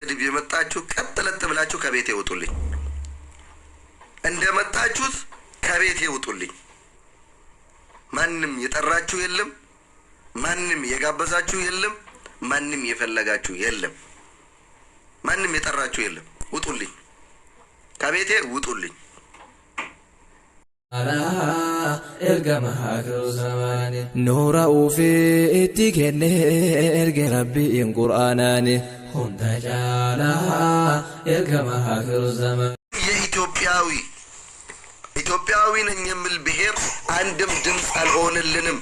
ድብ የመጣችሁ ቀጥለጥ ብላችሁ ከቤቴ ውጡልኝ። እንደመጣችሁት ከቤቴ ውጡልኝ። ማንንም የጠራችሁ የለም፣ ማንንም የጋበዛችሁ የለም፣ ማንንም የፈለጋችሁ የለም፣ ማንንም የጠራችሁ የለም። ውጡልኝ፣ ከቤቴ ውጡልኝ። نور في اتكن ارج ربي قرآناني هند جالا ارجمها آخر الزمان ኢትዮጵያዊ ነኝ የሚል ብሔር አንድም ድምፅ አልሆነልንም።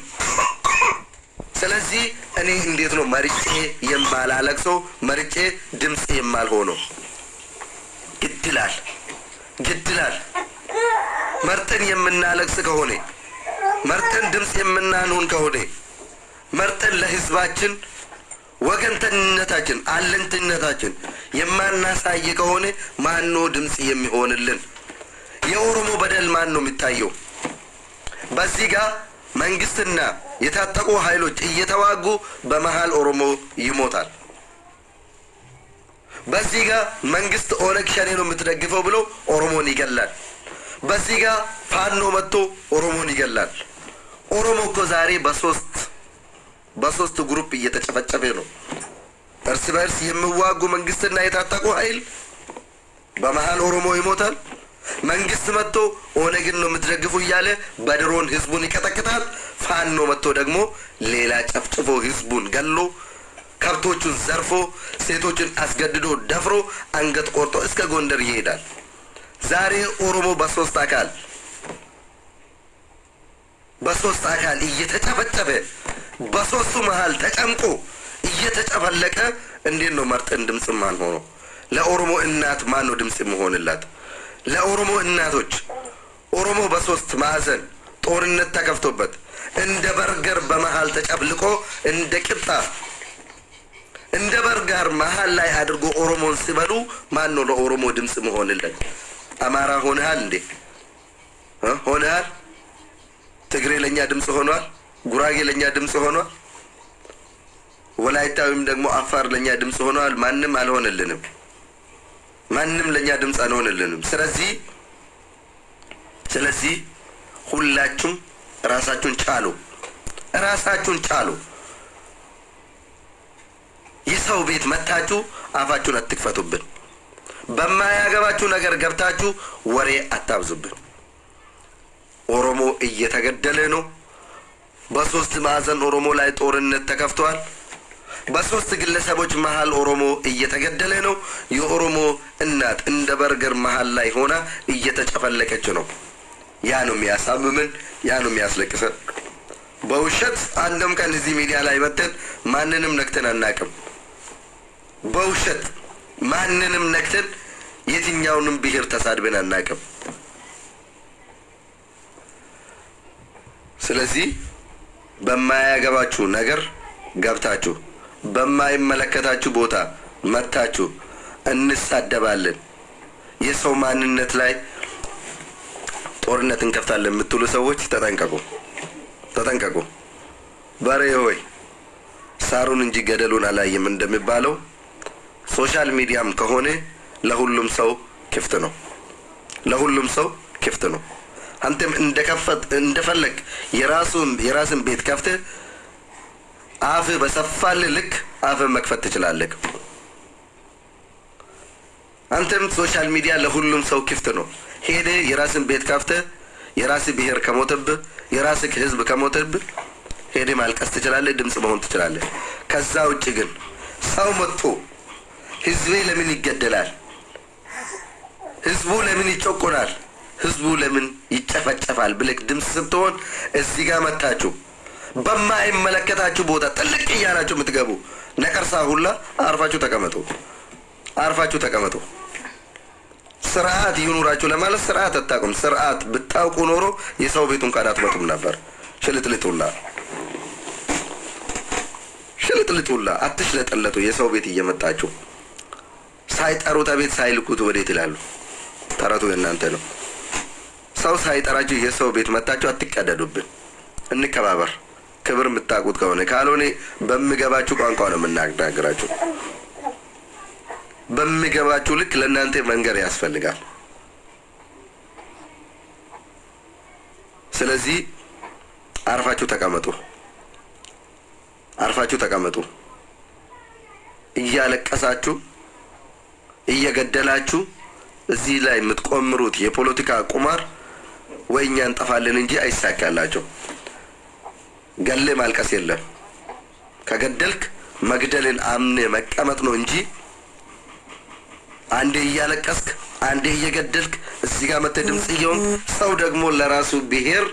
ስለዚህ እኔ እንዴት ነው መርጬ የማላለቅሰው መርጬ ድምፅ የማልሆነው? ግድላል መርጠን የምናለቅስ ከሆነ መርጠን ድምፅ የምናንሆን ከሆነ መርጠን ለህዝባችን ወገንተኝነታችን አለንተኝነታችን የማናሳይ ከሆነ ማን ነው ድምፅ የሚሆንልን? የኦሮሞ በደል ማን ነው የሚታየው? በዚህ ጋር መንግስትና የታጠቁ ኃይሎች እየተዋጉ በመሃል ኦሮሞ ይሞታል። በዚህ ጋር መንግስት ኦነግ ሸኔ ነው የምትደግፈው ብሎ ኦሮሞን ይገላል። በዚህ ጋር ፋኖ መጥቶ ኦሮሞን ይገላል። ኦሮሞ እኮ ዛሬ በሶስት ግሩፕ እየተጨፈጨፈ ነው። እርስ በርስ የሚዋጉ መንግስትና የታጠቁ ኃይል በመሃል ኦሮሞ ይሞታል። መንግስት መጥቶ ኦነግን ነው የምትደግፉ እያለ በድሮን ህዝቡን ይቀጠቅጣል። ፋኖ መጥቶ ደግሞ ሌላ ጨፍጭፎ ህዝቡን ገሎ ከብቶቹን ዘርፎ ሴቶችን አስገድዶ ደፍሮ አንገት ቆርጦ እስከ ጎንደር ይሄዳል። ዛሬ ኦሮሞ በሶስት አካል እየተጨፈጨፈ በሶስቱ መሃል ተጨምቆ እየተጨፈለቀ እንዴት ነው መርጠን ድምፅ ማን ሆኖ? ለኦሮሞ እናት ማን ነው ድምፅ መሆንላት? ለኦሮሞ እናቶች ኦሮሞ በሶስት ማዕዘን ጦርነት ተከፍቶበት እንደ በርገር በመሃል ተጨፍልቆ እንደ ቂጣ እንደ በርገር መሃል ላይ አድርጎ ኦሮሞን ሲበሉ ማን ነው ለኦሮሞ ድምፅ መሆንለት? አማራ ሆነሃል እንዴ? ሆነሃል? ትግሬ ለኛ ድምፅ ሆኗል። ጉራጌ ለኛ ድምፅ ሆኗል። ወላይታዊም ደግሞ አፋር ለኛ ድምፅ ሆኗል። ማንንም አልሆነልንም። ማንንም ለኛ ድምፅ አልሆነልንም። ስለዚህ ሁላችሁም ራሳችሁን ቻሉ። የሰው ቤት መታችሁ አፋችሁን አትክፈቱብን። በማያገባችሁ ነገር ገብታችሁ ወሬ አታብዙብን። ኦሮሞ እየተገደለ ነው። በሶስት ማዕዘን ኦሮሞ ላይ ጦርነት ተከፍቷል። በሶስት ግለሰቦች መሃል ኦሮሞ እየተገደለ ነው። የኦሮሞ እናት እንደ በርገር መሃል ላይ ሆና እየተጨፈለቀች ነው። ያ ነው የሚያሳምምን፣ ያ ነው የሚያስለቅሰን። በውሸት አንድም ቀን እዚህ ሚዲያ ላይ መተን ማንንም ነክተን አናቅም። በውሸት ማንንም ነክተን የትኛውንም ብሔር ተሳድበን አናቅም። ስለዚህ በማያገባችሁ ነገር ገብታችሁ በማይመለከታችሁ ቦታ መታችሁ እንሳደባለን፣ የሰው ማንነት ላይ ጦርነት እንከፍታለን የምትሉ ሰዎች ተጠንቀቁ። በሬ ሆይ ሳሩን እንጂ ገደሉን አላየም እንደሚባለው ሶሻል ሚዲያም ከሆነ ለሁሉም ሰው ክፍት ነው። አንተም እንደፈለግ የራስን ቤት ከፍተህ አፍ በሰፋል ልክ አፍ መክፈት ትችላለህ። አንተም ሶሻል ሚዲያ ለሁሉም ሰው ክፍት ነው። ሄደ የራስን ቤት ከፍተህ የራስ ብሔር ከሞተብህ የራስ ህዝብ ከሞተብህ ሄደ ማልቀስ ትችላለህ፣ ድምጽ መሆን ትችላለህ። ከዛ ውጪ ግን ሰው መጥቶ ህዝቤ ለምን ይገደላል? ህዝቡ ለምን ይጨቆናል? ህዝቡ ለምን ይጨፈጨፋል ብለህ ድምጽ ስትሆን እዚህ ጋር መታችሁ በማይመለከታችሁ ቦታ ጥልቅ እያላችሁ የምትገቡ ነቀርሳ ሁላ አርፋችሁ ተቀመጡ። ስርዓት ይኑራችሁ ለማለት ስርዓት አታውቁም። ስርዓት ብታውቁ ኖሮ የሰው ቤቱን ቃል አትመጡም ነበር። ሽልጥልጡላ አትሽለጠለጡ። የሰው ቤት እየመጣችሁ ሳይጠሩት ቤት ሳይልኩት ወዴት ይላሉ? ተረቱ የእናንተ ነው። ሰው ሳይጠራችሁ የሰው ቤት መጣችሁ አትቀደዱብን። እንከባበር። ክብር የምታውቁት ከሆነ ካልሆነ በሚገባችሁ ቋንቋ ነው የምናናግራችሁ። በሚገባችሁ ልክ ለእናንተ መንገር ያስፈልጋል። ስለዚህ አርፋችሁ ተቀመጡ። እያለቀሳችሁ እየገደላችሁ እዚህ ላይ የምትቆምሩት የፖለቲካ ቁማር ወይኛ እንጠፋለን እንጂ አይሳካላችሁ። ገለ ማልቀስ የለም። ከገደልክ መግደልን አምነ መቀመጥ ነው እንጂ አንዴ እያለቀስክ አንዴ እየገደልክ እዚህ ጋር መተ ድምጽ ይሁን ሰው ደግሞ ለራሱ ብሔር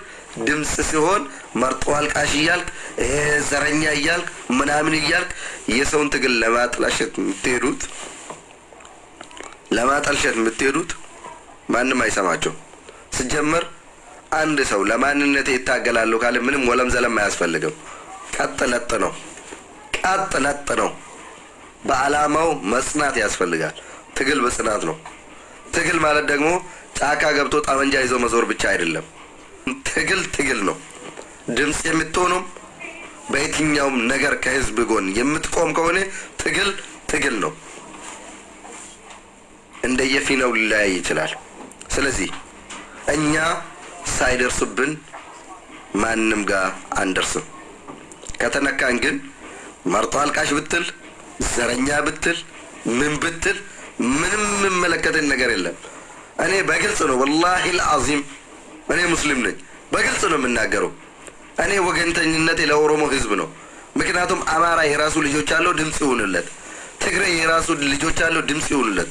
ድምጽ ሲሆን መርጦ አልቃሽ ይያልክ ዘረኛ ይያልክ ምናምን ይያልክ የሰውን ትግል ለማጥላሸት የምትሄዱት ማንንም አይሰማቸው። ሲጀመር አንድ ሰው ለማንነቴ ይታገላል ካለ ምንም ወለም ዘለም አያስፈልግም። ቀጥለጥ ነው። በአላማው መጽናት ያስፈልጋል። ትግል በጽናት ነው። ትግል ማለት ደግሞ ጫካ ገብቶ ጠመንጃ ይዞ መዞር ብቻ አይደለም። ትግል ነው። ድምጽ የምትሆነው በየትኛውም ነገር ከህዝብ ጎን የምትቆም ከሆነ ትግል ነው። እንደየፊናው ሊለያይ ይችላል። ስለዚህ እኛ ሳይደርስብን ማንንም ጋር አንደርስም። ከተነካን ግን መርጦ አልቃሽ ብትል ዘረኛ ብትል ምን ብትል ምንም መመለከተን ነገር የለም። እኔ በግልጽ ነው ወላሂ العظيم እኔ ሙስሊም ነኝ። በግልጽ ነው የምናገረው። እኔ ወገንተኝነቴ ለኦሮሞ ህዝብ ነው። ምክንያቱም አማራ የራሱ ልጆች አለው ድምጽ ይሁንለት፣ ትግራይ የራሱ ልጆች አለው ድምጽ ይሁንለት፣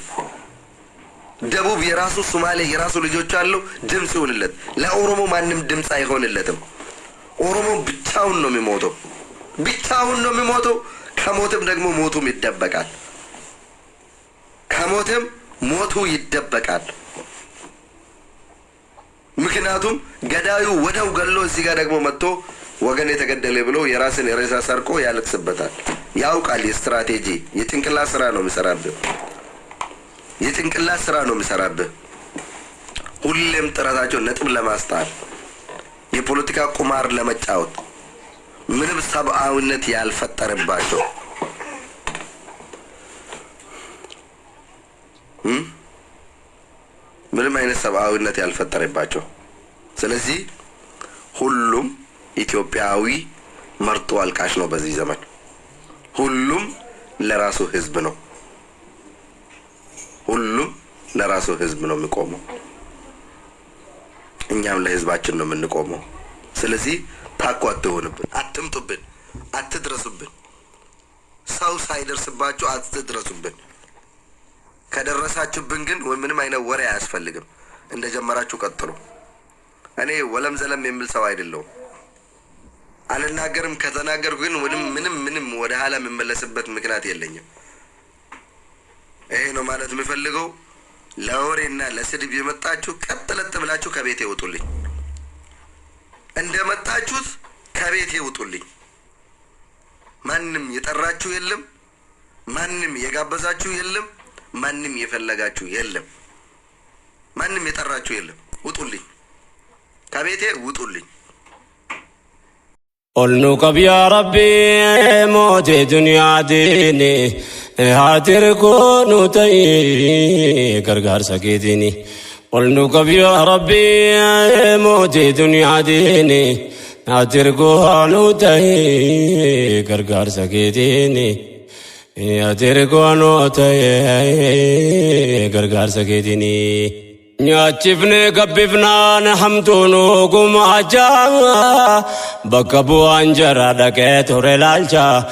ደቡብ የራሱ ሶማሌ የራሱ ልጆች አለው ድምጽ ይሁንለት። ለኦሮሞ ማንም ድምጽ አይሆንለትም። ኦሮሞ ብቻውን ነው የሚሞተው። ከሞትም ደግሞ ሞቱ ይደበቃል። ምክንያቱም ገዳዩ ወደው ገሎ እዚህ ጋር ደግሞ መጥቶ ወገን የተገደለ ብሎ የራስን የሬሳ ሰርቆ ያለቅስበታል። ያውቃል። የስትራቴጂ የጭንቅላት ስራ ነው የሚሰራብህ። ሁሌም ጥረታቸው ነጥብ ለማስጣል የፖለቲካ ቁማር ለመጫወት ምንም ሰብአዊነት ያልፈጠረባቸው ምንም አይነት ሰብአዊነት ያልፈጠረባቸው። ስለዚህ ሁሉም ኢትዮጵያዊ መርጦ አልቃሽ ነው። በዚህ ዘመን ሁሉም ለራሱ ህዝብ ነው የሚቆመው። እኛም ለህዝባችን ነው የምንቆመው። ስለዚህ ታኮ አትሆንብን፣ አትምጡብን፣ አትድረሱብን። ሰው ሳይደርስባችሁ አትድረሱብን። ከደረሳችሁብን ግን ምንም አይነት ወሬ አያስፈልግም። እንደጀመራችሁ ቀጥሉ። እኔ ወለም ዘለም የሚል ሰው አይደለሁም። አልናገርም። ከተናገርኩ ግን ምንም ወደ ኋላ የምመለስበት ምክንያት የለኝም። ይሄ ነው ማለት የምፈልገው። ለወሬና ለስድብ የመጣችሁ ቀጥለጥ ብላችሁ ከቤቴ ውጡልኝ። እንደመጣችሁት ከቤቴ ውጡልኝ። ማንም የጠራችሁ የለም፣ ማንም የጋበዛችሁ የለም፣ ማንም የፈለጋችሁ የለም፣ ማንም የጠራችሁ የለም። ውጡልኝ፣ ከቤቴ ውጡልኝ። قلنا قب يا ربي موت دنيا ديني هاتر كونو تي غرغر سكيديني قلنا قب يا ربي موت دنيا ديني هاتر كونو تي غرغر سكيديني هاتر كونو تي غرغر سكيديني Nyaachifne gabbifnaan hamtuunu gumaachaa bakka bu'aan jara dhaqee ture laalcha.